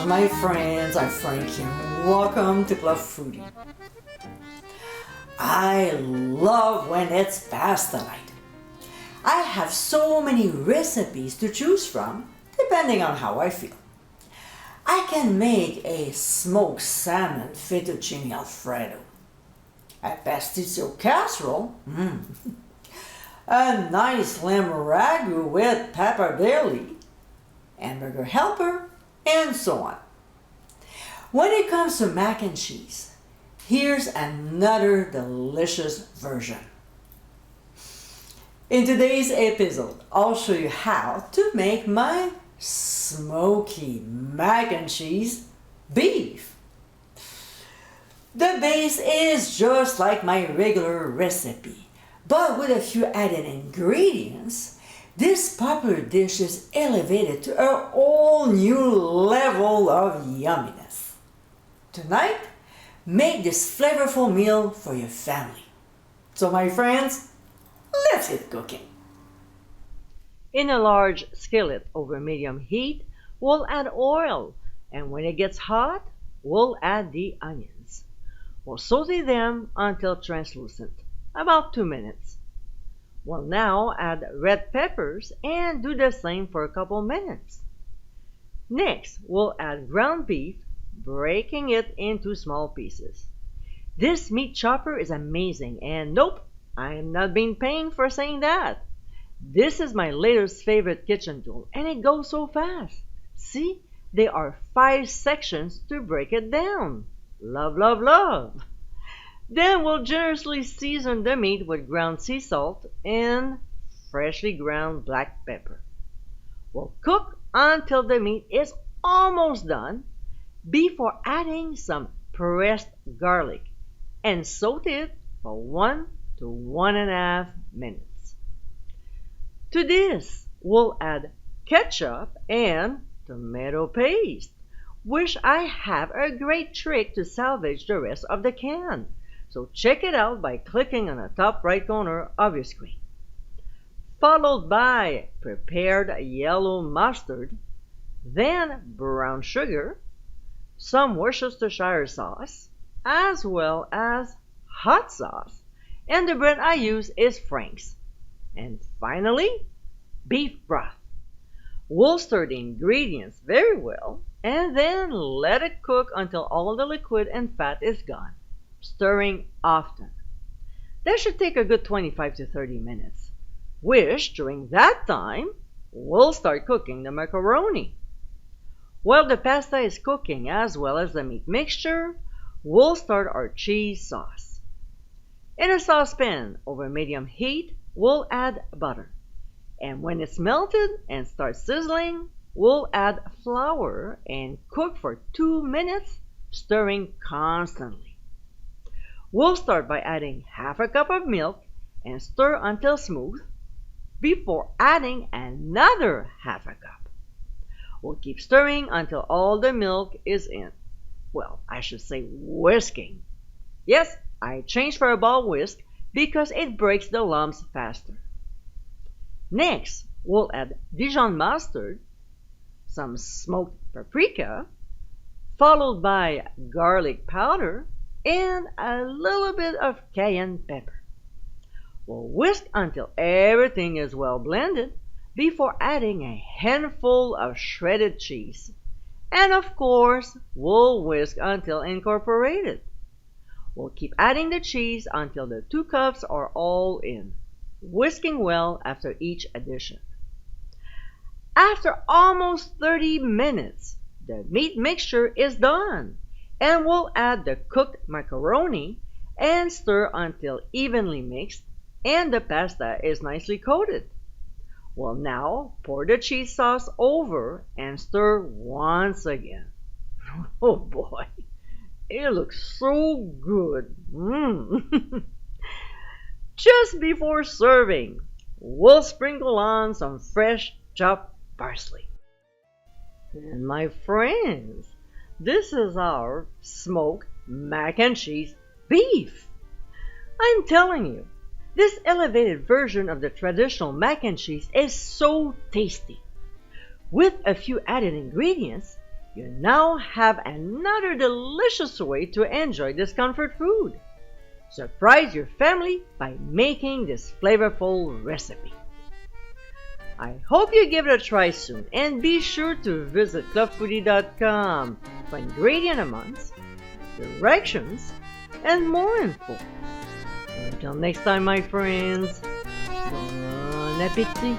my friends, I'm Frankie and welcome to Club Foodie. I love when it's pasta night. I have so many recipes to choose from depending on how I feel. I can make a smoked salmon fettuccine alfredo, a pasticcio casserole, a nice lamb ragu with pappardelle, hamburger helper, and so on. When it comes to mac and cheese, here's another delicious version. In today's episode, I'll show you how to make my smoky mac and cheese beef. The base is just like my regular recipe, but with a few added ingredients. This popular dish is elevated to a whole new level of yumminess. Tonight, make this flavorful meal for your family. So my friends, let's get cooking. In a large skillet over medium heat, we'll add oil, and when it gets hot, we'll add the onions. We'll saute them until translucent, about 2 minutes. We'll now add red peppers and do the same for a couple minutes. Next, we'll add ground beef, breaking it into small pieces. This meat chopper is amazing, and nope, I am not being paid for saying that. This is my latest favorite kitchen tool, and it goes so fast. See, there are 5 sections to break it down. Love, love, love. Then we'll generously season the meat with ground sea salt and freshly ground black pepper. We'll cook until the meat is almost done before adding some pressed garlic and saute it for 1 to 1.5 minutes. To this, we'll add ketchup and tomato paste, which I have a great trick to salvage the rest of the can. So check it out by clicking on the top right corner of your screen. Followed by prepared yellow mustard, then brown sugar, some Worcestershire sauce, as well as hot sauce, and the brand I use is Frank's. And finally, beef broth. We'll stir the ingredients very well and then let it cook until all the liquid and fat is gone, stirring often. That should take a good 25 to 30 minutes, which during that time, we'll start cooking the macaroni. While the pasta is cooking as well as the meat mixture, we'll start our cheese sauce. In a saucepan over medium heat, we'll add butter. And when it's melted and starts sizzling, we'll add flour and cook for 2 minutes, stirring constantly. We'll start by adding half a cup of milk and stir until smooth before adding another half a cup. We'll keep stirring until all the milk is in. Well, I should say whisking. Yes, I changed for a ball whisk because it breaks the lumps faster. Next, we'll add Dijon mustard, some smoked paprika, followed by garlic powder, and a little bit of cayenne pepper. We'll whisk until everything is well blended before adding a handful of shredded cheese. And of course, we'll whisk until incorporated. We'll keep adding the cheese until the 2 cups are all in, whisking well after each addition. After almost 30 minutes, the meat mixture is done, and we'll add the cooked macaroni and stir until evenly mixed and the pasta is nicely coated. We'll now pour the cheese sauce over and stir once again. Oh boy, it looks so good. Just before serving, we'll sprinkle on some fresh chopped parsley. And my friends, this is our smoked mac and cheese beef. I'm telling you, this elevated version of the traditional mac and cheese is so tasty. With a few added ingredients, you now have another delicious way to enjoy this comfort food. Surprise your family by making this flavorful recipe. I hope you give it a try soon, and be sure to visit clubfoodie.com for ingredient amounts, directions, and more info. Until next time, my friends, bon appétit!